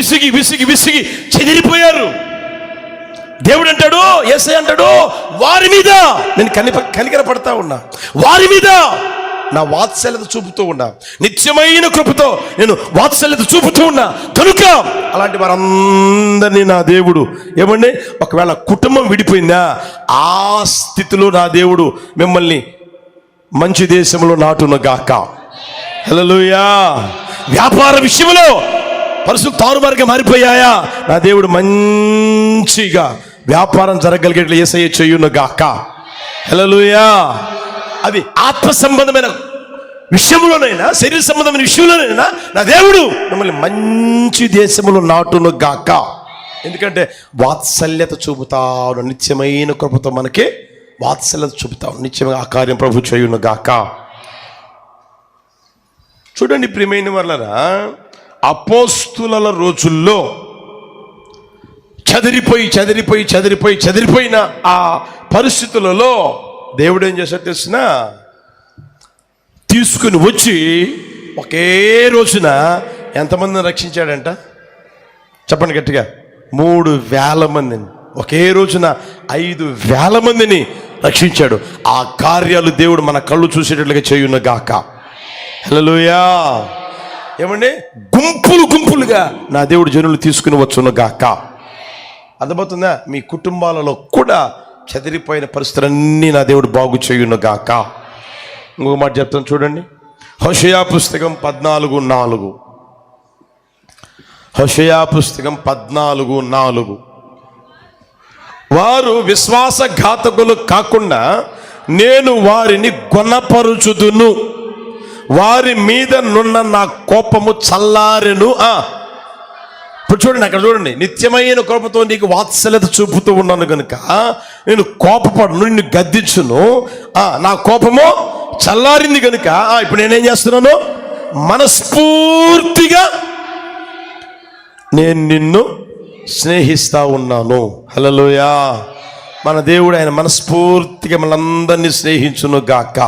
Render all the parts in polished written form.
విసిగి విసిగి విసిగి చెదిరిపోయారు. దేవుడు అంటాడు, యేసయ్య అంటాడు, వారి మీద నేను కనికరపడతా ఉన్నా, వారి మీద నా వాత్సల్యత చూపుతూ ఉన్నా, నిత్యమైన కృపతో నేను వాత్సల్యత చూపుతూ ఉన్నా కనుక అలాంటి వారందరినీ నా దేవుడు ఏమండి, ఒకవేళ కుటుంబం విడిపోయిందా, ఆ స్థితిలో నా దేవుడు మిమ్మల్ని మంచి దేశంలో నాటును గాక. హల్లెలూయా. వ్యాపార విషయంలో పరిస్థితులు తారుమారుగా మారిపోయాయా, నా దేవుడు మంచిగా వ్యాపారం జరగలిగేట్లు యేసయ్య చేయును గాక. హల్లెలూయా. అది ఆత్మ సంబంధమైన విషయంలోనైనా శరీర సంబంధమైన విషయంలోనైనా నా దేవుడు మిమ్మల్ని మంచి దేశంలో నాటును గాక. ఎందుకంటే వాత్సల్యత చూపుతాడు, నిత్యమైన కృపతో మనకి వాత్సల్యత చూపుతాడు, నిత్యమైన ఆ కార్యం ప్రభు చేయును గాక. చూడండి ప్రియమైన వాళ్ళరా, అపోస్తుల రోజుల్లో చెదిరిపోయిన ఆ పరిస్థితులలో దేవుడు ఏం చేశాడు తెలిసిన, తీసుకుని వచ్చి ఒకే రోజున ఎంతమందిని రక్షించాడంట చెప్పండి గట్టిగా, 3,000 మందిని. ఒకే రోజున 5,000 మందిని రక్షించాడు. ఆ కార్యాలు దేవుడు మన కళ్ళు చూసేటట్లుగా చేయును గాక. హల్లెలూయా. ఏమండి, గుంపులుగా నా దేవుడు జనులు తీసుకుని వచ్చును గాక. అర్థమవుతుందా? మీ కుటుంబాలలో కూడా చెదిరిపోయిన పరిస్థితులన్నీ నా దేవుడు బాగు చేయును గాక. ఇంకొక మాట చెప్తాను చూడండి, హోషేయ పుస్తకం 14:4. హోషేయ పుస్తకం 14:4. వారు విశ్వాసఘాతకులు కాకుండా నేను వారిని గుణపరుచుదును, వారి మీద నున్న నా కోపము చల్లారెను. ఇప్పుడు చూడండి, అక్కడ చూడండి, నిత్యమైన కోపంతో నీకు వాత్సల్యత చూపుతూ ఉన్నాను కనుక నేను కోపపడను, నిన్ను గద్దించును, నా కోపము చల్లారింది కనుక ఇప్పుడు నేనేం చేస్తున్నాను, మనస్ఫూర్తిగా నేను నిన్ను స్నేహిస్తా ఉన్నాను. హల్లెలూయా. మన దేవుడు ఆయన మనస్ఫూర్తిగా మనందరినీ స్నేహించును గాక,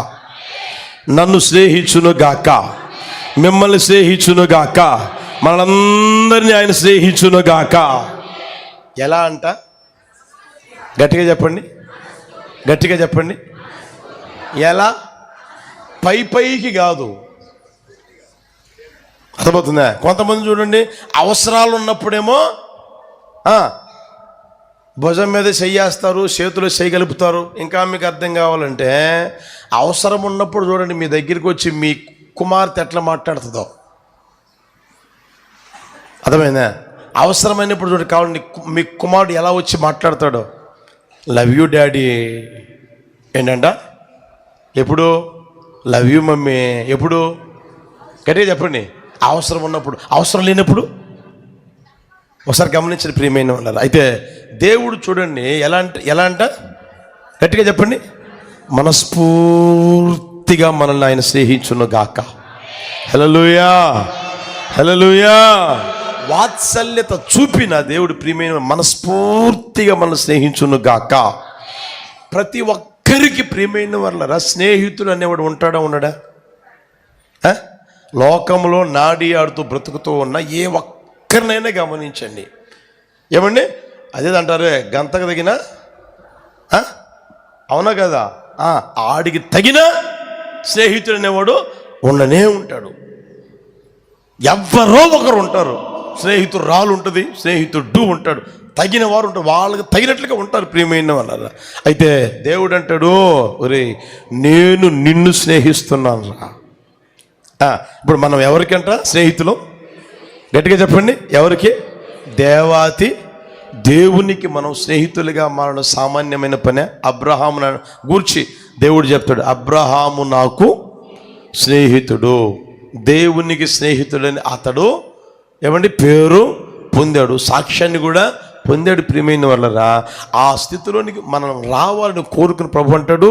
నన్ను స్నేహించును గాక, మిమ్మల్ని స్నేహించును గాక, మనందరినీ ఆయన స్నేహించును గాక. ఎలా అంట? గట్టిగా చెప్పండి. ఎలా? పైకి కాదు. అర్థమవుతుందా? కొంతమంది చూడండి, అవసరాలు ఉన్నప్పుడేమో భుజం మీద చెయ్యేస్తారు, చేతులు చేయగలుపుతారు. ఇంకా మీకు అర్థం కావాలంటే, అవసరం ఉన్నప్పుడు చూడండి, మీ దగ్గరికి వచ్చి మీ కుమార్తె ఎట్లా మాట్లాడుతుందో అర్థమైందా? అవసరమైనప్పుడు చూడండి, కావాలండి మీ కుమారుడు ఎలా వచ్చి మాట్లాడతాడో, లవ్ యూ డాడీ ఏంటంట, ఎప్పుడు లవ్ యూ మమ్మీ, ఎప్పుడు గట్టిగా చెప్పండి. అవసరం ఉన్నప్పుడు, అవసరం లేనప్పుడు ఒకసారి గమనించిన ప్రియమైన ఉన్నారు. అయితే దేవుడు చూడండి ఎలా అంట గట్టిగా చెప్పండి, మనస్ఫూర్తిగా మనల్ని ఆయన స్నేహించును గాక. హల్లెలూయా. వాత్సల్యత చూపిన దేవుడు ప్రియమైన మనస్ఫూర్తిగా మనల్ని స్నేహించును గాక. ప్రతి ఒక్కరికి ప్రియమైన వాళ్ళరా స్నేహితుడు అనేవాడు ఉంటాడా ఉండడా? లోకంలో నాడి ఆడుతూ బ్రతుకుతూ ఉన్న ఏ ఒక్కరినైనా గమనించండి. ఏమండి, అదేదంటారే, గంతకు తగిన అవునా కదా, ఆడికి తగిన స్నేహితుడు అనేవాడు ఉండనే ఉంటాడు. ఎవరో ఒకరు ఉంటారు, స్నేహితురాలు ఉంటుంది, స్నేహితుడు ఉంటాడు, తగిన వారు ఉంటారు, వాళ్ళకి తగినట్లుగా ఉంటారు ప్రియమైన వాళ్ళ. అయితే దేవుడు అంటాడు, ఒరే నేను నిన్ను స్నేహిస్తున్నాను రా. ఇప్పుడు మనం ఎవరికంట స్నేహితులు? గట్టిగా చెప్పండి, ఎవరికి? దేవాతి దేవునికి మనం స్నేహితులుగా మారడం సామాన్యమైన పనే. అబ్రహాము గూర్చి దేవుడు చెప్తాడు, అబ్రహాము నాకు స్నేహితుడు, దేవునికి స్నేహితుడని అతడు ఏమండి పేరు పొందాడు, సాక్ష్యాన్ని కూడా పొందాడు. ప్రియమైన వాళ్ళరా, ఆ స్థితిలోనికి మనం రావాలని కోరుకుని ప్రభు అంటాడు,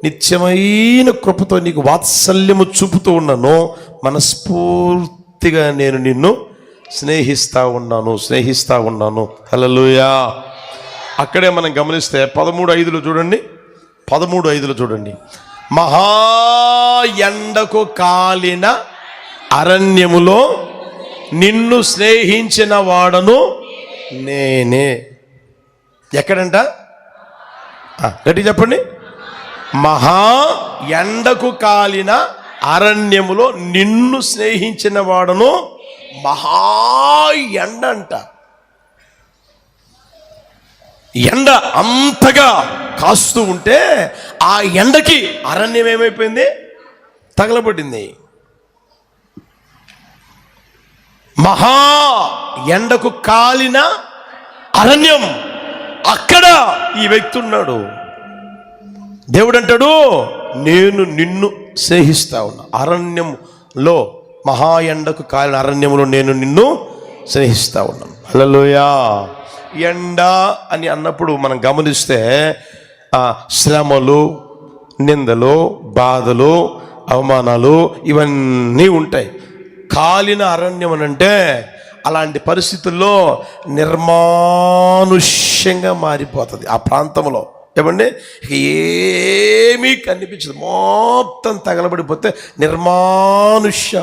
నిత్యమైన కృపతో నీకు వాత్సల్యము చూపుతూ ఉన్నాను, మనస్ఫూర్తిగా నేను నిన్ను స్నేహిస్తా ఉన్నాను. హల్లెలూయా. అక్కడే మనం గమనిస్తే 13:5 చూడండి, 13:5 చూడండి. మహా ఎండకు కాలిన అరణ్యములో నిన్ను స్నేహించిన వాడను నేనే. ఎక్కడంట? గట్టి చెప్పండి. మహా ఎండకు కాలిన అరణ్యములో నిన్ను స్నేహించిన వాడను. మహా ఎండ అంట. ఎండ అంతగా కాస్తూ ఉంటే ఆ ఎండకి అరణ్యం ఏమైపోయింది? తగలబడింది. మహా ఎండకు కాలిన అరణ్యం, అక్కడ ఈ వ్యక్తి ఉన్నాడు. దేవుడు అంటాడు, నేను నిన్ను స్నేహిస్తా ఉన్నా. అరణ్యంలో, మహా ఎండకు కాలిన అరణ్యంలో నేను నిన్ను స్నేహిస్తా ఉన్నాను. హల్లెలూయా. ఎండ అని అన్నప్పుడు మనం గమనిస్తే శ్రమలు, నిందలు, బాధలు, అవమానాలు ఇవన్నీ ఉంటాయి. కాలిన అరణ్యం అని అంటే అలాంటి పరిస్థితుల్లో నిర్మానుష్యంగా మారిపోతుంది ఆ ప్రాంతంలో. ఏమండి, ఏమీ కనిపించదు, మొత్తం తగలబడిపోతే నిర్మానుష్య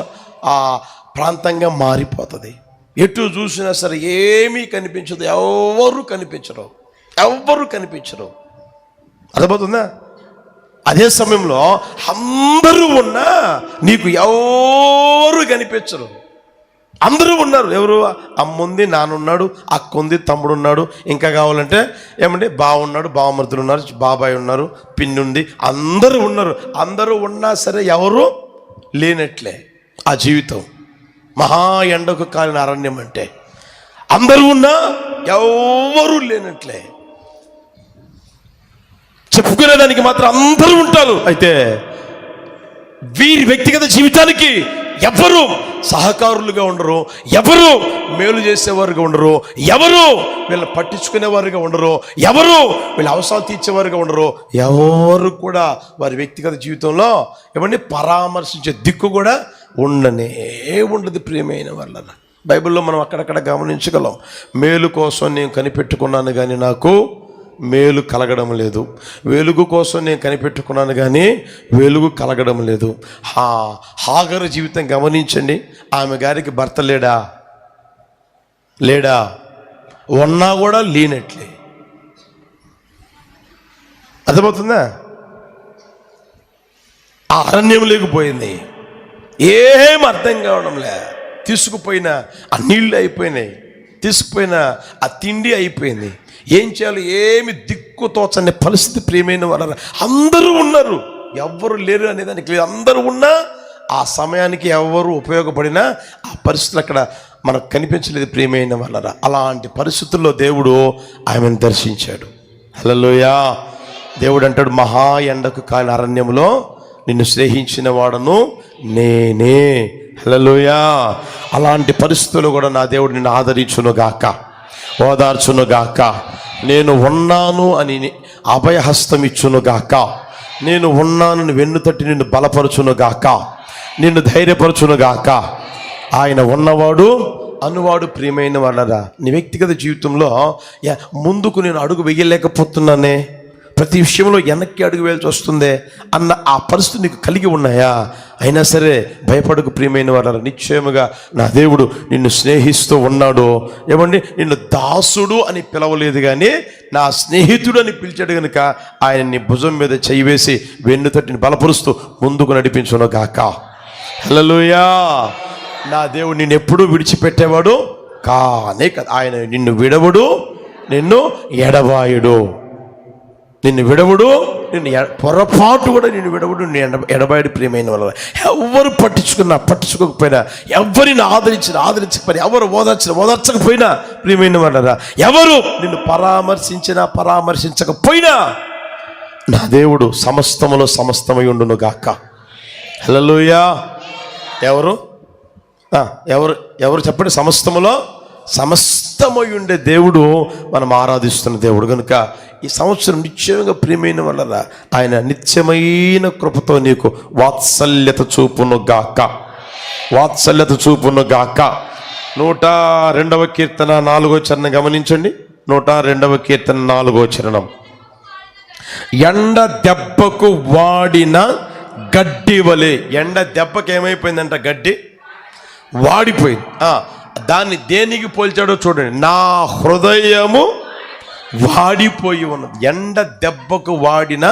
ఆ ప్రాంతంగా మారిపోతుంది. ఎటు చూసినా సరే ఏమీ కనిపించదు, ఎవరు కనిపించరు. అర్థమవుతుందా? అదే సమయంలో అందరూ ఉన్నా నీకు ఎవరు కనిపించరు. అందరూ ఉన్నారు. ఎవరు? అమ్ముంది, నాన్నున్నాడు, అక్కుంది, తమ్ముడు ఉన్నాడు, ఇంకా కావాలంటే ఏమంటే బావున్నాడు, బావమరుదులు ఉన్నారు, బాబాయ్ ఉన్నారు, పిన్ని ఉంది, అందరూ ఉన్నారు. అందరూ ఉన్నా సరే ఎవరు లేనట్లే ఆ జీవితం. మహా ఎండకు కాలిన అరణ్యం అంటే అందరూ ఉన్నా ఎవరు లేనట్లే. చెప్పుకునేదానికి మాత్రం అందరూ ఉంటారు. అయితే వీరి వ్యక్తిగత జీవితానికి ఎవరు సహకారులుగా ఉండరు, ఎవరు మేలు చేసేవారుగా ఉండరు, ఎవరు వీళ్ళని పట్టించుకునేవారుగా ఉండరు, ఎవరు వీళ్ళ అవసరాలు తీర్చేవారుగా ఉండరు. ఎవరు కూడా వారి వ్యక్తిగత జీవితంలో ఏమంటే పరామర్శించే దిక్కు కూడా ఉండనే ఉండదు. ప్రియమైన వాళ్ళ బైబిల్లో మనం అక్కడక్కడ గమనించగలం. మేలు కోసం నేను కనిపెట్టుకున్నాను కానీ నాకు మేలు కలగడం లేదు, వెలుగు కోసం నేను కనిపెట్టుకున్నాను కానీ వెలుగు కలగడం లేదు. హాగరు జీవితం గమనించండి. ఆమె గారికి భర్త లేడా ఉన్నా కూడా లేనట్లే. అర్థమవుతుందా? ఆ అరణ్యం లేకపోయింది, ఏం అర్థం కావడంలే. తీసుకుపోయిన ఆ నీళ్ళు అయిపోయినాయి, తీసుకుపోయిన ఆ తిండి అయిపోయింది, ఏం చేయాలి ఏమి దిక్కు తోచని పరిస్థితి. ప్రియమైన వాళ్ళ అందరూ ఉన్నారు, ఎవ్వరు లేరు అనేదానికి లేదు. అందరూ ఉన్నా ఆ సమయానికి ఎవరు ఉపయోగపడినా ఆ పరిస్థితులు అక్కడ మనకు కనిపించలేదు. ప్రియమైన వాళ్ళ అలాంటి పరిస్థితుల్లో దేవుడు ఆమెను దర్శించాడు. హల్లెలూయా. దేవుడు అంటాడు, మహా ఎండకు కాలిన అరణ్యంలో నిన్ను స్నేహించిన వాడను నేనే. హల్లెలూయా. అలాంటి పరిస్థితుల్లో కూడా నా దేవుడు నిన్ను ఆదరించునుగాక, ఓదార్చునుగాక, నేను ఉన్నాను అని అభయహస్తం ఇచ్చునుగాక, నేను ఉన్నాను వెన్ను తట్టి నిన్ను బలపరచునుగాక, నిన్ను ధైర్యపరచునుగాక. ఆయన ఉన్నవాడు అనువాడు. ప్రియమైన వాళ్ళరా, నీ వ్యక్తిగత జీవితంలో ముందుకు నేను అడుగు వేయలేకపోతున్నానే, ప్రతి విషయంలో వెనక్కి అడుగు వేయాల్సి వస్తుందే అన్న ఆ పరిస్థితి నీకు కలిగి ఉన్నాయా? అయినా సరే భయపడకు ప్రియమైన వాళ్ళ. నిశ్చయముగా నా దేవుడు నిన్ను స్నేహిస్తూ ఉన్నాడు. ఏమండి, నిన్ను దాసుడు అని పిలవలేదు కానీ నా స్నేహితుడు అని పిలిచాడు కనుక ఆయన నీ భుజం మీద చేయి వేసి వెన్ను తట్టిని బలపరుస్తూ ముందుకు నడిపించును గాక. హల్లెలూయా. నా దేవుడు నిన్ను ఎప్పుడూ విడిచిపెట్టేవాడు కానే కదా. ఆయన నిన్ను విడవడు, నిన్ను ఎడబాయుడు. నిన్ను విడవుడు, నిన్ను పొరపాటు కూడా నిన్ను విడవుడు, నిన్ను ఎడబాయుడు. ప్రియమైన వాళ్ళ ఎవరు పట్టించుకోకపోయినా, ఎవరిని ఆదరించకపోయినా, ఎవరు ఓదార్చకపోయినా, ప్రియమైన వాళ్ళ ఎవరు నిన్ను పరామర్శించకపోయినా నా దేవుడు సమస్తములో సమస్తమై ఉండును గాక. హల్లెలూయా. ఎవరు చెప్పండి? సమస్తములో సమస్తమై ఉండే దేవుడు మనం ఆరాధిస్తున్న దేవుడు కనుక ఈ సంవత్సరం నిశ్చయంగా ప్రియమైన వల్ల ఆయన నిత్యమైన కృపతో నీకు వాత్సల్యత చూపును గాక. 102వ కీర్తన 4వ చరణం గమనించండి. 102వ కీర్తన 4వ చరణం. ఎండ దెబ్బకు వాడిన గడ్డి వలె. ఎండ దెబ్బకి ఏమైపోయిందంట? గడ్డి వాడిపోయింది. దాన్ని దేనికి పోల్చాడో చూడండి. నా హృదయము వాడిపోయి ఉన్నది. ఎండ దెబ్బకు వాడిన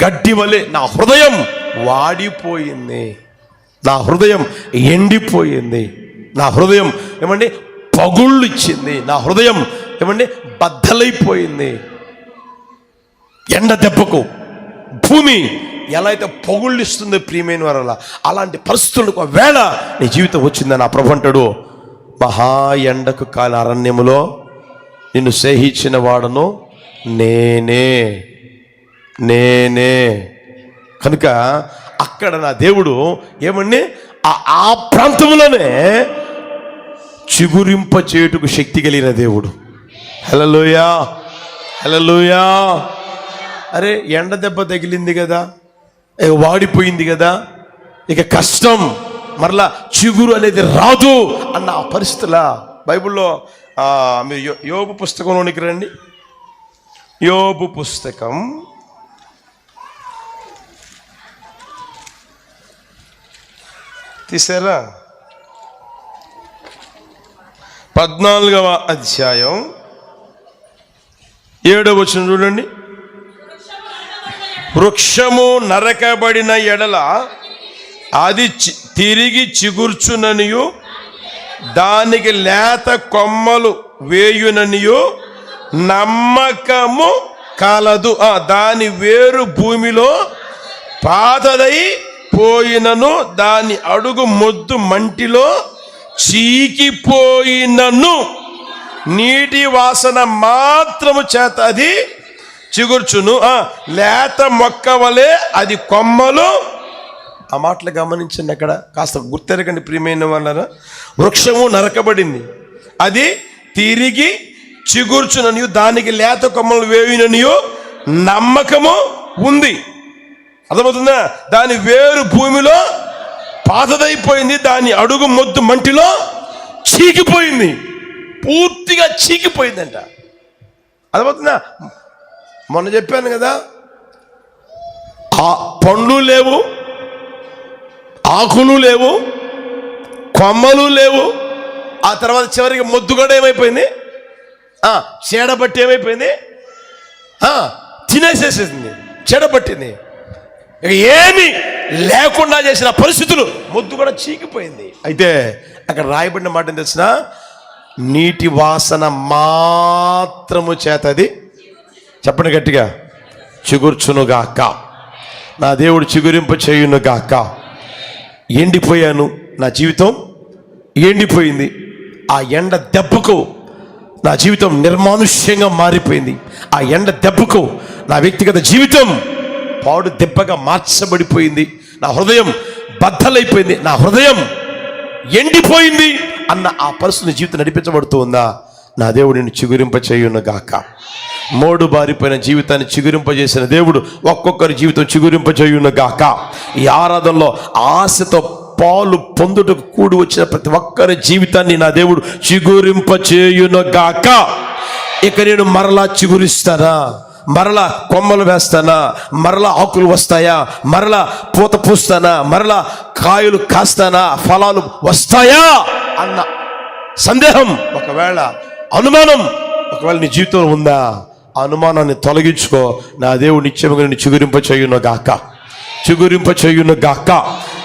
గడ్డి వలె నా హృదయం వాడిపోయింది. నా హృదయం ఎండిపోయింది. నా హృదయం ఏమండి పగుళ్ళు ఇచ్చింది. నా హృదయం ఏమండి బద్దలైపోయింది. ఎండ దెబ్బకు భూమి ఎలా అయితే పొగుళ్ళు ఇస్తుందో ప్రియమైన వారలా, అలాంటి పరిస్థితులకు వేళ నీ జీవితం వచ్చిందని నా ప్రభు అంటాడు, మహా ఎండకు కాలి అరణ్యములో నిన్ను సేహించిన వాడను నేనే. కనుక అక్కడ నా దేవుడు ఏమండి ఆ ప్రాంతంలోనే చిగురింప చేయుటకు శక్తి కలిగిన దేవుడు. హల్లెలూయా, హల్లెలూయా. అరే ఎండ దెబ్బ తగిలింది కదా, వాడిపోయింది కదా, ఇక కష్టం, మరలా చిగురు అనేది రాదు అన్న ఆ పరిస్థితుల బైబిల్లో మీరు యోబు పుస్తకంలోనికి రండి. యోబు పుస్తకం 14వ అధ్యాయం 7వ వచనం చూడండి. వృక్షము నరకబడిన ఎడల అది తిరిగి చిగుర్చుననియు దానికి లేత కొమ్మలు వేయుననియు నమ్మకము కలదు. దాని వేరు భూమిలో పాతదై పోయినను దాని అడుగు మొద్దు మంటిలో చీకిపోయినను నీటి వాసన మాత్రము చేత అది చిగుర్చును. లేత మొక్క వలె అది కొమ్మలు. ఆ మాటలు గమనించండి, అక్కడ కాస్త గుర్తెరగండి ప్రియమైన వాళ్ళరా. వృక్షము నరకబడింది, అది తిరిగి చిగుర్చుననియు దానికి లేత కొమ్మలు వేయుననియు నమ్మకము ఉంది. అర్థమవుతుందా? దాని వేరు భూమిలో పాతదైపోయింది, దాని అడుగు మొద్దు మంటిలో చీకిపోయింది, పూర్తిగా చీకిపోయిందంట. అర్థమవుతుందా? మొన్న చెప్పాను కదా, ఆ పండ్లు లేవు, ఆకులు లేవు, కొమ్మలు లేవు. ఆ తర్వాత చివరికి మొద్దు కూడా ఏమైపోయింది, చీడబట్టి ఏమైపోయింది, తినేసేసింది, చీడబట్టింది. ఇక ఏమి లేకుండా చేసిన పరిస్థితులు, మొద్దు కూడా చీకిపోయింది. అయితే అక్కడ రాయబడిన మాట ఏం తెలిసిన, నీటి వాసన మాత్రము చేతది, చెప్పండి గట్టిగా, చిగుర్చునుగాక. నా దేవుడు చిగురింప చేయునుగాక. ఎండిపోయాను, నా జీవితం ఎండిపోయింది. ఆ ఎండ దెబ్బకు నా జీవితం నిర్మానుష్యంగా మారిపోయింది. ఆ ఎండ దెబ్బకు నా వ్యక్తిగత జీవితం పాడు దెబ్బగా మార్చబడిపోయింది. నా హృదయం బద్దలైపోయింది, నా హృదయం ఎండిపోయింది అన్న ఆ పరిస్థితి జీవితం నడిపించబడుతూ ఉందా? నా దేవుడు నిన్ను చిగురింప చేయునుగాక. మోడు బారిపోయిన జీవితాన్ని చిగురింపజేసిన దేవుడు ఒక్కొక్కరి జీవితం చిగురింపజేయునుగాక. ఈ ఆరాధనలో ఆశతో పాలు పొందుటకు కూడి వచ్చిన ప్రతి ఒక్కరి జీవితాన్ని నా దేవుడు చిగురింపచేయునుగాక. ఇక నేను మరలా చిగురిస్తానా, మరలా కొమ్మలు వేస్తానా, మరలా ఆకులు వస్తాయా, మరలా పూత పూస్తానా, మరలా కాయలు కాస్తానా, ఫలాలు వస్తాయా అన్న సందేహం, ఒకవేళ అనుమానం ఒకవేళ నీ జీవితంలో ఉందా, ఆ అనుమానాన్ని తొలగించుకో. నా దేవుడు నిత్యముగా నిన్ను చిగురింప చేయునుగాక, చిగురింప చేయునుగాక.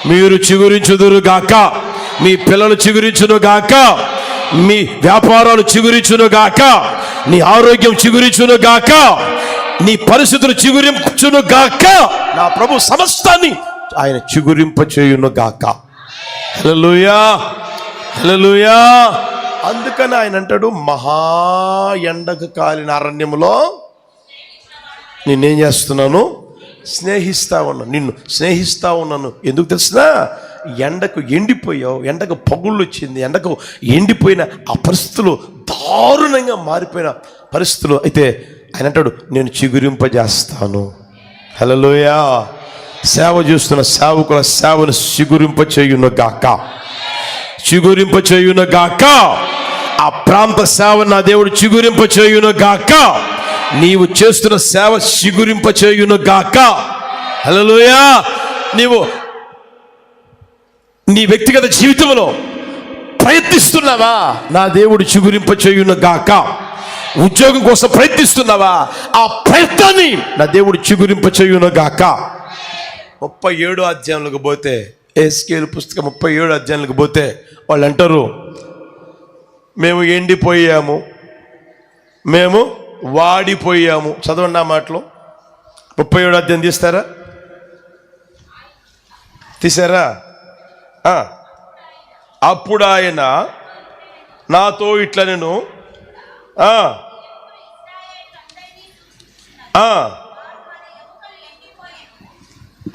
మీరు చిగురించుదురుగాక, మీ పిల్లలు చిగురించునుగాక, మీ వ్యాపారాలు చిగురించునుగాక, నీ ఆరోగ్యం చిగురించునుగాక, నీ పరిస్థితులు చిగురించునుగాక. నా ప్రభు సమస్తాన్ని ఆయన చిగురింప చేయునుగాక. హల్లెలూయా, హల్లెలూయా. అందుకని ఆయన అంటాడు, మహా ఎండకు కాలిన అరణ్యములో నిన్నేం చేస్తున్నాను, స్నేహిస్తా ఉన్నాను, నిన్ను స్నేహిస్తా ఉన్నాను. ఎందుకు తెలిసినా, ఎండకు ఎండిపోయావు, ఎండకు పగుళ్ళు వచ్చింది, ఎండకు ఎండిపోయిన ఆ పరిస్థితులు దారుణంగా మారిపోయిన పరిస్థితులు. అయితే ఆయన అంటాడు, నేను చిగురింపజేస్తాను. హల్లెలూయా. సేవ చేస్తున్న సేవకుల సేవను చిగురింప చేయునుగాక, చిగురింప చేయునుగాక. ఆ ప్రాంత సేవ నా దేవుడు చిగురింప చేయునుగాక. నీవు చేస్తున్న సేవ చిగురింప చేయునుగాక. హల్లెలూయా. నీవు నీ వ్యక్తిగత జీవితంలో ప్రయత్నిస్తున్నావా? నా దేవుడు చిగురింప చేయును గాక. ఉద్యోగం కోసం ప్రయత్నిస్తున్నావా? ఆ ప్రయత్నాన్ని నా దేవుడు చిగురింప చేయును గాక. 37 అధ్యాయంలోకి పోతే, ఎస్కేలు పుస్తకం 37 అధ్యాయంలోకి పోతే వాళ్ళు అంటారు, మేము ఎండిపోయాము, మేము వాడిపోయాము. చదవండి ఆ మాటలు. 37 అధ్యాయం తీసారా? అప్పుడు ఆయన నాతో ఇట్లా నేను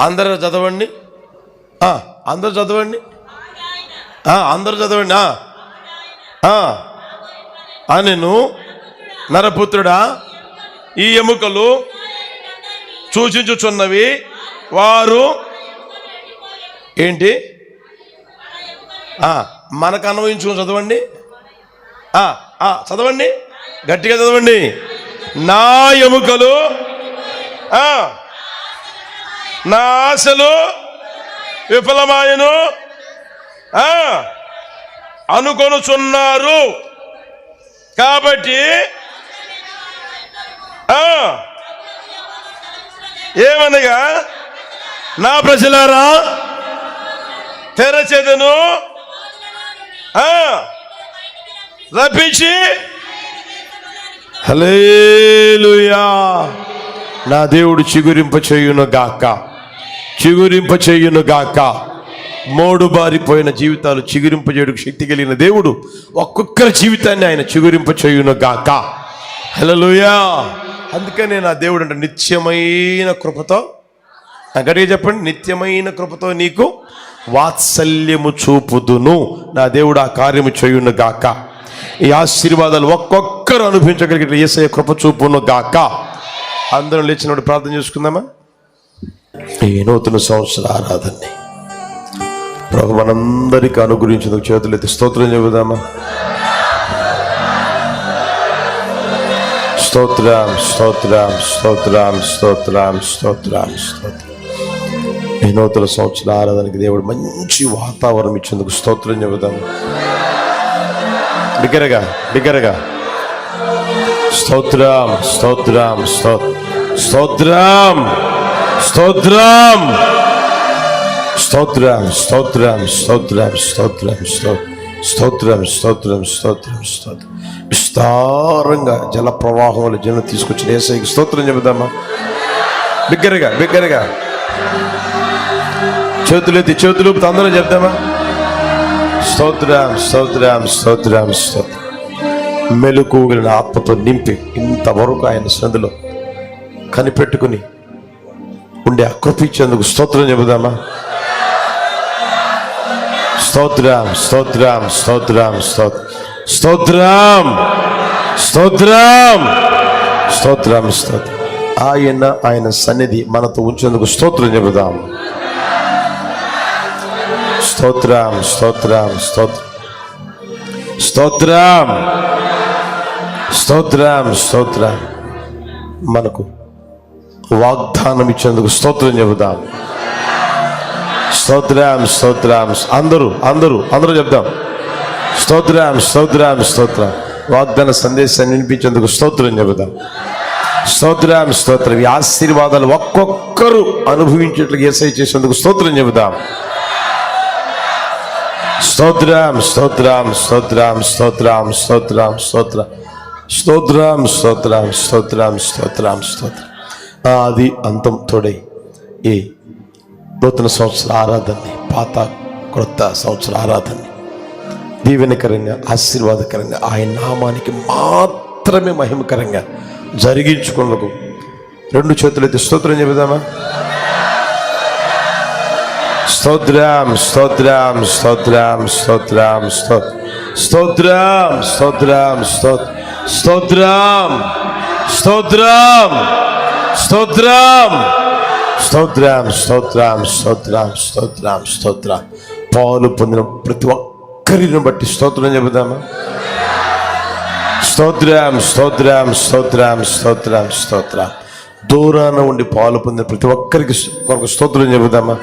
అందరూ చదవండి, అందరూ చదవండి, అందరూ చదవండి. నేను నరపుత్రుడా, ఈ ఎముకలు సూచించుచున్నవి, వారు ఏంటి మనకు అన్వయించుకుని చదవండి, చదవండి, గట్టిగా చదవండి. నా ఎముకలు, నా ఆశలు విఫలమాయను అనుకొనుచున్నారు. కాబట్టి ఏమనగా, నా ప్రజలారా తెరచెదను రప్పించి, హల్లెలూయా, నా దేవుడు చిగురింప చేయును గాక, చిగురింప చేయును గాక. మోడు బారిపోయిన జీవితాలు చిగురింప చేయడానికి శక్తి కలిగిన దేవుడు ఒక్కొక్కరి జీవితాన్ని ఆయన చిగురింప చేయును గాక. హల్లెలూయా. అందుకనే నా దేవుడు అంటే నిత్యమైన కృపతో, గట్టిగా చెప్పండి, నిత్యమైన కృపతో నీకు వాత్సల్యము చూపుదును. నా దేవుడు ఆ కార్యము చేయును గాక. ఈ ఆశీర్వాదాలు ఒక్కొక్కరు అనుభవించగలిగిన యేసయ్య కృప చూపును గాక. అందరం లేచినప్పుడు ప్రార్థన చేసుకుందామా? ఈ నూతన సంవత్సర ఆరాధనని ప్రభు మనందరికీ అనుగ్రహించేందుకు చేతులెత్తి స్తోత్రం చెబుదామా? స్తోత్రం, స్తోత్రం, స్తోత్రం, స్తోత్రం, స్తోత్రం, స్తోత్రం. ఈ నూతన సంవత్సర ఆరాధనకి దేవుడు మంచి వాతావరణం ఇచ్చేందుకు స్తోత్రం చెబుదాము. బిగ్గరగా బిగ్గరగా స్తోత్రం, స్తోత్రం, స్తోత్రం, స్తోత్రం, స్తోత్రం, స్తోత్రం, స్తోత్రం, స్తోత్రం, స్తోత్రం, స్తోత్రం, స్తోత్రం, స్తోత్రం. విస్తారంగా జల ప్రవాహంలో జనం తీసుకొచ్చిన యేసయ్యకి స్తోత్రం చెబుదామా? బిగ్గరగా బిగ్గరగా చేతులెత్తి చేతులు అందరం చెప్తామా? స్తోత్రం, స్తోత్రం, స్తోత్రం, స్తోత్రం. మెలకువలను ఆత్మతో నింపి ఇంతవరకు ఆయన సందులో కనిపెట్టుకుని ఉండే అకృపించేందుకు స్తోత్రం చెబుదామా? స్తోత్రం, స్తోత్రం, స్తోత్రం, స్తోత్రం, స్తోత్రం, స్తోత్రం, స్తోత్రం. ఆయన సన్నిధి మనతో ఉంచేందుకు స్తోత్రం చెబుదాం. స్తోత్రం, స్తోత్రం, స్తోత్రం, స్తోత్రం, స్తోత్రం, స్తోత్రం. మనకు వాగ్దానం ఇచ్చేందుకు స్తోత్రం చెబుదాం. స్తోత్రం, స్తోత్రం. అందరూ అందరూ అందరూ చెప్దాం. స్తోత్రం, స్తోత్రం, స్తోత్రం. వాగ్దాన సందేశాన్ని వినిపించేందుకు స్తోత్రం చెబుదాం. స్తోత్రం, స్తోత్రం. ఈ ఆశీర్వాదాలు ఒక్కొక్కరు అనుభవించేట్లు యేసయ్య చేసేందుకు స్తోత్రం చెబుదాం. స్తోత్రం, స్తోత్రం, స్తోత్రం, స్తోత్రం, స్తోత్రం, స్తోత్రం, స్తోత్రం, స్తోత్రం, స్తోత్రం, స్తోత్రం, స్తోత్రం. ఆది అంతం తోడై ఈ నూతన సంవత్సర ఆరాధనని, పాత క్రొత్త సంవత్సర ఆరాధనని దీవెనకరంగా, ఆశీర్వాదకరంగా, ఆయన నామానికి మాత్రమే మహిమకరంగా జరిగించుకున్నకు 2 చేతులైతే స్తోత్రం చెబుదామా? స్తోత్రం, స్తోత్రం, స్తోత్రం, స్తోత్రం, స్తోత్రం, స్తోత్రం, స్తోత్రం, స్తోత్రం, స్తోత్రం, స్తోత్రం, స్తోత్రం, స్తోత్రం, స్తోత్రం, స్తోత్రం. పాలు పొందిన ప్రతి ఒక్కరిని బట్టి స్తోత్రం చెబుదామా? స్తోత్రం, స్తోత్రం, స్తోత్రం, స్తోత్రం, స్తోత్రం. దూరాన ఉండి పాలు పొందిన ప్రతి ఒక్కరికి కొరకు స్తోత్రం చెబుదామా?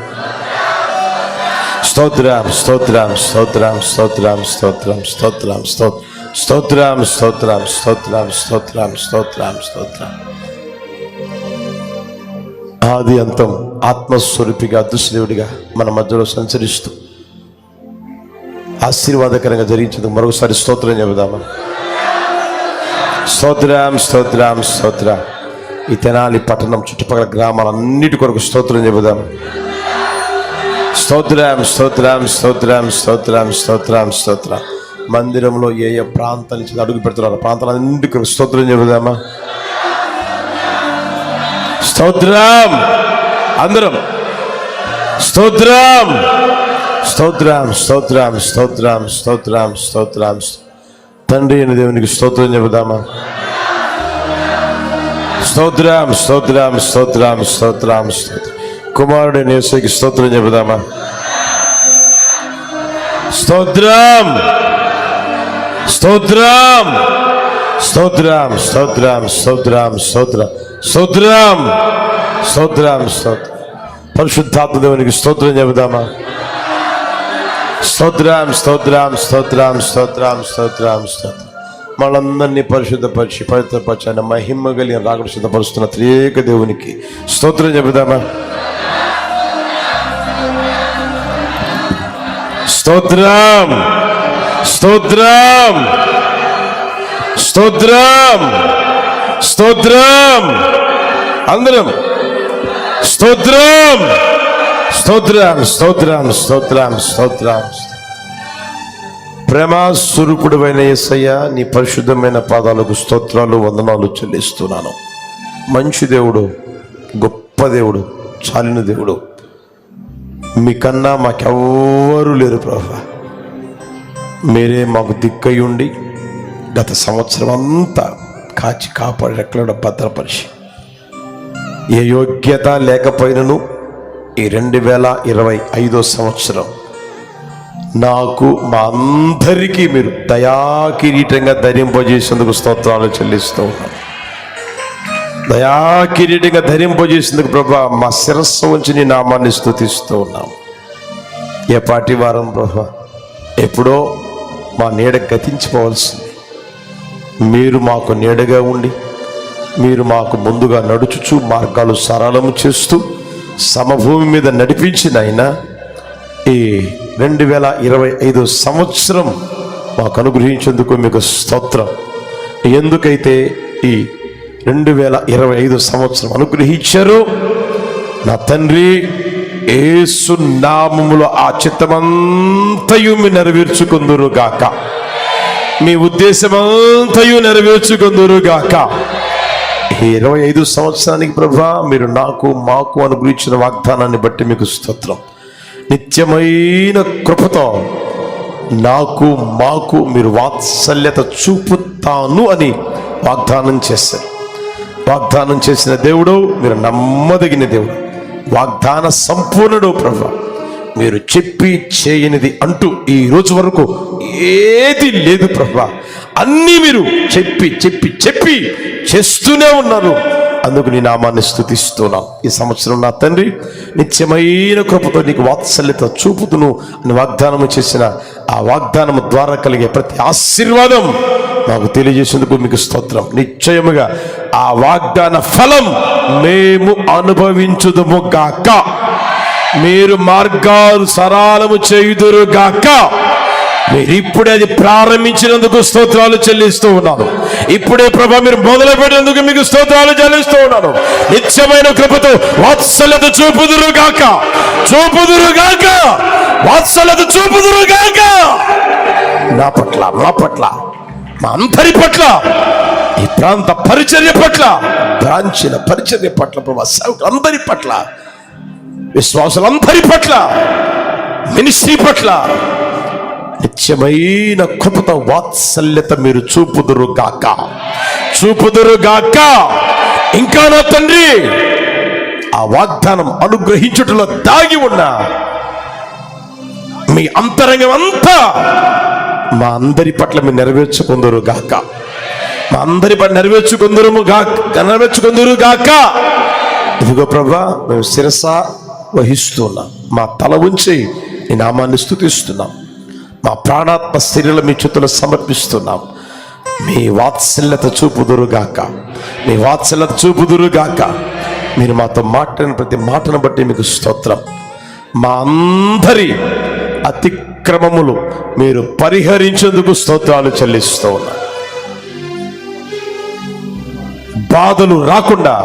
స్తోత్రం స్తోత్రం స్తోత్రం స్తోత్రం స్తోత్రం స్తోత్రం స్తోత్రం స్తోత్రం స్తోత్రం స్తోత్రం స్తోత్రం స్తోత్రం. ఆది అంతం ఆత్మస్వరూపిగా అదృశ్యదేవుడిగా మన మధ్యలో సంచరిస్తూ ఆశీర్వాదకరంగా జరిగించేందుకు మరొకసారి స్తోత్రం చెబుదామా? స్తోత్రం స్తోత్రం స్తోత్రం. ఈ తెనాలి పట్టణం చుట్టుపక్కల గ్రామాలన్నిటి కొరకు స్తోత్రం చెబుదాం. స్తోత్రం స్తోత్రం స్తోత్రం స్తోత్రం స్తోత్రం స్తోత్రం. మందిరంలో ఏ ఏ ప్రాంతాల నుంచి అడుగు పెడుతున్నారు ప్రాంతాలన్నిటి కొరకు స్తోత్రం చెబుదామా? స్తోత్రం అందరం. స్తోత్రం స్తోత్రం స్తోత్రం స్తోత్రం స్తోత్రం స్తోత్రం. తండ్రి అయిన దేవునికి స్తోత్రం చెబుదామా? స్తోత్రం స్తోత్రం స్తోత్రం స్తోత్రం స్తోత్రం. కుమారుడైన యేసుకి స్తోత్రం చెబుదామా? స్తోత్రం స్తోత్రం స్తోత్రం స్తోత్రం స్తోత్రం స్తోత్రం స్తోత్రం స్తోత్రం స్తోత్రం. పరిశుద్ధాత్మ దేవునికి స్తోత్రం చెబుదామా? స్తోత్రం స్తోత్రం స్తోత్రం స్తోత్రం స్తోత్రం స్తోత్రం. మనందరినీ పరిశుద్ధపరిచి పవిత్రపరిచి ఆయన మహిమ కలిగిన రాకడ సిద్ధపరుస్తున్న త్రియేక దేవునికి స్తోత్రం చెబుదామా? స్తోత్రం స్తోత్రం స్తోత్రం స్తోత్రం అందరం. స్తోత్రం స్తోత్రం స్తోత్రం స్తోత్రం స్తోత్రం. ప్రేమ స్వరూపుడైన యేసయ్య, నీ పరిశుద్ధమైన పాదాలకు స్తోత్రాలు వందనాలు చెల్లిస్తున్నాను. మంచి దేవుడు, గొప్ప దేవుడు, చాలిన దేవుడు, మీకన్నా మాకెవ్వరూ లేరు ప్రభా. మీరే మాకు దిక్కై ఉండి గత సంవత్సరం అంతా కాచి కాపాడి రెక్కల భద్రపరిచి ఏ యోగ్యత లేకపోయినను ఈ 2025 సంవత్సరం నాకు మా అందరికీ మీరు దయాకిరీటంగా ధరింపజేసేందుకు స్తోత్రాలు చెల్లిస్తూ ఉన్నాను. దయాకిరీటంగా ధరింపజేసేందుకు ప్రభా మా శిరస్సు ఉంచి నీ నామాన్ని స్తుతిస్తూ ఉన్నాం. ఏ పాటి వారం ప్రభా, ఎప్పుడో మా నీడ గతించిపోవాల్సింది. మీరు మాకు నీడగా ఉండి మీరు మాకు ముందుగా నడుచుచు మార్గాలు సరళము చేస్తూ సమభూమి మీద నడిపించిన ఆయన ఈ 2025 సంవత్సరం మాకు అనుగ్రహించేందుకు మీకు స్తోత్రం. ఎందుకైతే ఈ 2025 సంవత్సరం అనుగ్రహించారు నా తండ్రి, యేసు నామములో ఆ చిత్తమంతయు మీ నెరవేర్చుకుందురు గాక, మీ ఉద్దేశమంతయు నెరవేర్చుకుందురు గాక. ఈ 25 సంవత్సరానికి ప్రభా మీరు నాకు మాకు అనుగ్రహించిన వాగ్దానాన్ని బట్టి మీకు స్తోత్రం. నిత్యమైన కృపతో నాకు మాకు మీరు వాత్సల్యత చూపుతాను అని వాగ్దానం చేశారు. వాగ్దానం చేసిన దేవుడు, మీరు నమ్మదగిన దేవుడు, వాగ్దాన సంపూర్ణుడు ప్రభా. మీరు చెప్పి చేయనిది అంటూ ఈ రోజు వరకు ఏది లేదు ప్రభా. అన్నీ మీరు చెప్పి చెప్పి చెప్పి చేస్తూనే ఉన్నారు. అందుకు నీ నామాన్ని స్తుతిస్తున్నాం. ఈ సంవత్సరం నా తండ్రి నిత్యమైన కృపతో నీకు వాత్సల్యత చూపుతును అని వాగ్దానము చేసిన ఆ వాగ్దానము ద్వారా కలిగే ప్రతి ఆశీర్వాదం మాకు తెలియజేసేందుకు మీకు స్తోత్రం. నిశ్చయముగా ఆ వాగ్దాన ఫలం మేము అనుభవించుదుము గాక, మీరు మార్గాలు సరళము చేయుదురు గాక. మీరు ఇప్పుడే అది ప్రారంభించినందుకు స్తోత్రాలు చెల్లిస్తూ ఉన్నాను. ఇప్పుడే ప్రభా మీరు మొదలు పెట్టినందుకు మీకు స్తోత్రాలు చెల్లిస్తూ ఉన్నాను. నిత్యమైన కృపతో వాత్సల్యత చూపుదురు గాక, చూపుదురు గాక, వాత్సల్యత చూపుదురు గాక. నా పట్ల, మా పట్ల, మా అందరి పట్ల, ఈ ప్రాంత పరిచర్య పట్ల, బ్రాంచీల పరిచర్య పట్ల ప్రభా, సేవకులందరి పట్ల, విశ్వాసులందరి పట్ల, మినిస్ట్రీ పట్ల నిత్యమైన కృపతో వాత్సల్యత మీరు చూపుదురు గాక, చూపుదురు గాక. ఇంకా నా తండ్రి ఆ వాగ్దానం అనుగ్రహించుటలో దాగి ఉన్న మీ అంతరంగం అంతా మా అందరి పట్ల మీరు నెరవేర్చుకుందరు గాక, మా అందరి పట్ల నెరవేర్చుకుందరు గాక. ఇదిగో ప్రభా, మేము శిరస వహిస్తున్నాం. మా తల ఉంచి నీ నామాన్ని స్తుతిస్తున్నాం. మా ప్రాణాత్మ శరీరం మీ చేతుల్లో సమర్పిస్తున్నాం. మీ వాత్సల్యత చూపుదురుగాక, మీ వాత్సల్యత చూపుదురుగాక. మీరు మాతో మాట్లాడిన ప్రతి మాటను బట్టి మీకు స్తోత్రం. మా అందరి అతిక్రమములు మీరు పరిహరించేందుకు స్తోత్రాలు చెల్లిస్తూ ఉన్నా. బాధలు రాకుండా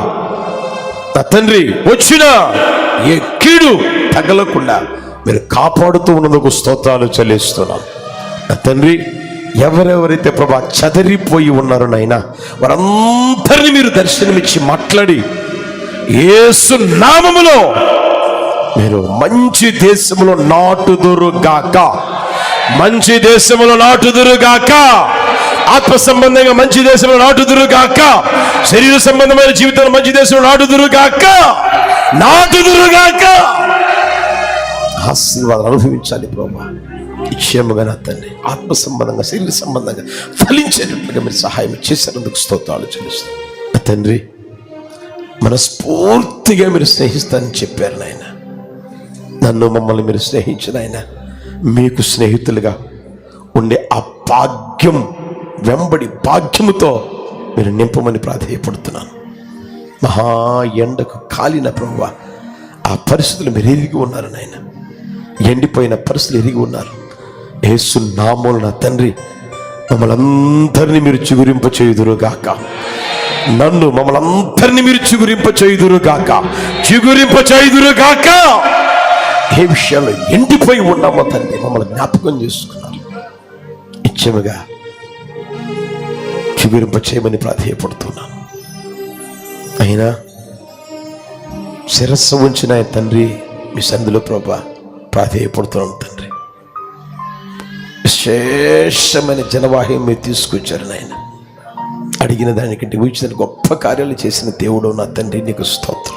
నా తండ్రి వచ్చిన ఏ కీడు తగలకుండా మీరు కాపాడుతూ ఉన్నందుకు స్తోత్రాలు చెల్లిస్తున్నాం. నా తండ్రి, ఎవరెవరైతే ప్రభా చదరిపోయి ఉన్నారో నాయనా, వారందరినీ మీరు దర్శనమిచ్చి మాట్లాడి యేసు నామములో మీరు మంచి దేశములో నాటుదురుగాక, మంచి దేశములో నాటుదురుగాక, ఆత్మ సంబంధంగా మంచి దేశంలో నాటుదురుగాక, శరీర సంబంధమైన జీవితంలో మంచి దేశంలో నాటుదురుగాక, నాటుదురుగాక. ఆశీర్వాదం అనుభవించాలి ప్రభా. నిశ్చయముగా నా తండ్రి, ఆత్మ సంబంధంగా శరీర సంబంధంగా ఫలించేటట్లుగా మీరు సహాయం చేసినందుకు స్తోత్రాలు చెల్లిస్తాం. నా తండ్రి, మనస్ఫూర్తిగా మీరు స్నేహిస్తానని చెప్పారు నాయన. నన్ను మమ్మల్ని మీరు స్నేహించిన ఆయన, మీకు స్నేహితులుగా ఉండే ఆ భాగ్యం వెంబడి భాగ్యముతో మీరు నింపమని ప్రాధేయపడుతున్నాను. మహా ఎండకు కాలిన ప్రభువా, ఆ పరిస్థితులు మీరు ఎరిగి ఉన్నారు నాయన. ఎండిపోయిన పరిస్థితులు ఎరిగి ఉన్నారు. యేసు నామమున నా తండ్రి, మమ్మల్ని అందరినీ మీరు చిగురింప చేయుదురుగాక. నన్ను మమ్మల్ని అందరినీ మీరు చిగురింప చేయుదురుగాక, చిగురింప చేయుదురుగాక. ఏ విషయాల్లో ఎండిపోయి ఉన్నామో తండ్రి మమ్మల్ని జ్ఞాపకం చేసుకున్నారు. నిత్యముగా చిగురింప చేయమని ప్రాధేయపడుతున్నాను. అయినా శిరస్సు ఉంచిన తండ్రి, మీ సందులో ప్రభా ప్రాధేయపడుతున్నాను తండ్రి. విశేషమైన జనవాహ్యం మీరు తీసుకొచ్చారు నాయన. అడిగిన దానికంటే ఊహించిన గొప్ప కార్యాలు చేసిన దేవుడు నా తండ్రి, నీకు స్తోత్రం.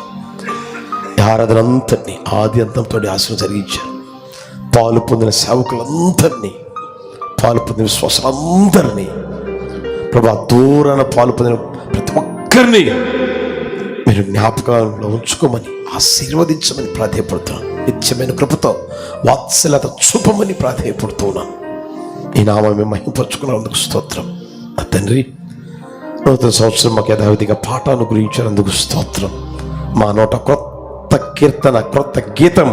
ఆరాధన అంతటినీ ఆది అంతంతో ఆశలు జరిగించారు. పాలు పొందిన సేవకులందరినీ, పాలు పొందిన విశ్వాసులందరినీ ప్రభా, దూరాన పాలు పొందిన ప్రతి ఒక్కరిని మీరు జ్ఞాపకాలలో ఉంచుకోమని ఆశీర్వదించమని ప్రాధేయపడుతున్నాను. నిత్యమైన కృపతో వాత్సల్యత చూపమని ప్రాధేయపడుతున్నాను. ఈ నామాన్ని మహిమపరుచుకున్నందుకు స్తోత్రం. నా తండ్రి, నూతన సంవత్సరం మాకు యథావిధిగా పాఠాన్ని గురించినందుకు స్తోత్రం. మా నోట క్రొత్త కీర్తన, క్రొత్త గీతం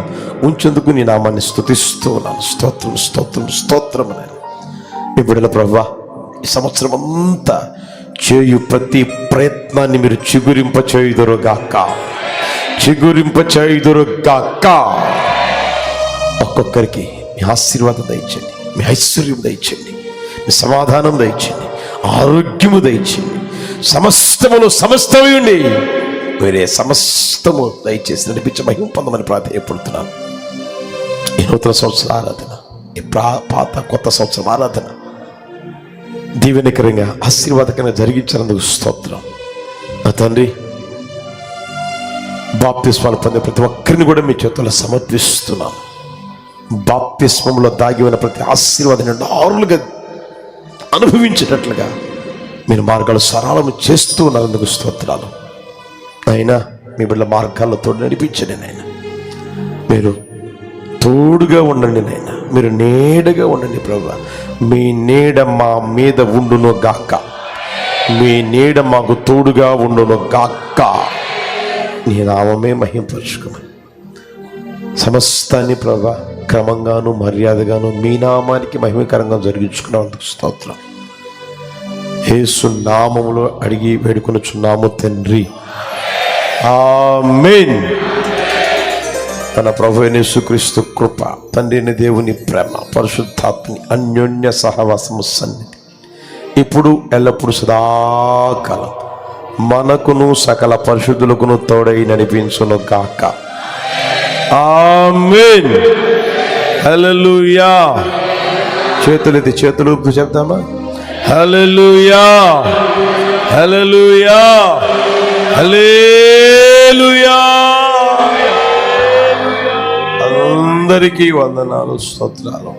ఉంచేందుకు నీ నామాన్ని స్తుతిస్తూ ఉన్నాను. స్తోత్రం, స్తోత్రం, స్తోత్రం. మీ బిడ్డల ప్రభువా, ఈ సంవత్సరం అంతా చేయు ప్రతి ప్రయత్నాన్ని మీరు చిగురింప చేయుదురుగాక, చిగురింప చేయుదురుగాక. ఒక్కొక్కరికి మీ ఆశీర్వాదం దయచండి, మీ ఐశ్వర్యం దయచండి, మీ సమాధానం దయచండి, ఆరోగ్యము దయచండి. సమస్తములో సమస్తమై ఉండి వేరే సమస్తము దయచేసి నడిపించి మహిమ పొందమని ప్రాధేయపడుతున్నాను. ఈ నూతన సంవత్సర ఆరాధన, ఈ పాత కొత్త సంవత్సరం ఆరాధన దీవెనకరంగా ఆశీర్వాదకరంగా జరిగించినందుకు స్తోత్రం. నా తండ్రి, బాప్తిస్మాలు పొందే ప్రతి ఒక్కరిని కూడా మీ చేతుల్లో సమర్పిస్తున్నాను. బాప్తిస్మంలో దాగి ఉన్న ప్రతి ఆశీర్వాదాన్ని నారులుగా అనుభవించేటట్లుగా మీరు మార్గాలు సరళము చేస్తూ ఉన్నందుకు స్తోత్రాలు. అయినా మీ బిడ్డల మార్గాల్లో తోడు నడిపించండి నాయన. మీరు తోడుగా ఉండండి నాయన, మీరు నీడగా ఉండండి ప్రభువా. మీ నీడ మా మీద ఉండును గాక, మీ నీడ మాకు తోడుగా ఉండును గాక. నీ నామమే మహింపరుచుకోమని సమస్తాన్ని ప్రభువా క్రమంగాను మర్యాదగాను మీ నామానికి మహిమకరంగా జరిగించుకున్నందుకు స్తోత్రం. యేసు నామములో అడిగి వేడుకొనుచున్నాము తండ్రి, ఆమేన్. తన ప్రభువైన యేసుక్రీస్తు కృప, తండ్రిని దేవుని ప్రేమ, పరిశుద్ధాత్మని అన్యోన్య సహవాసము సన్నిధి ఇప్పుడు ఎల్లప్పుడు సదాకాలం మనకును సకల పరిశుద్ధులకును తోడై నడిపించును గాక. ఆమేన్. హల్లెలూయా. చేతులెత్తి చేతులు ఊపుతూ చెప్తామా? హల్లెలూయా, హల్లెలూయా, హల్లెలూయా. అందరికీ వందనాలు, స్తోత్రాలు.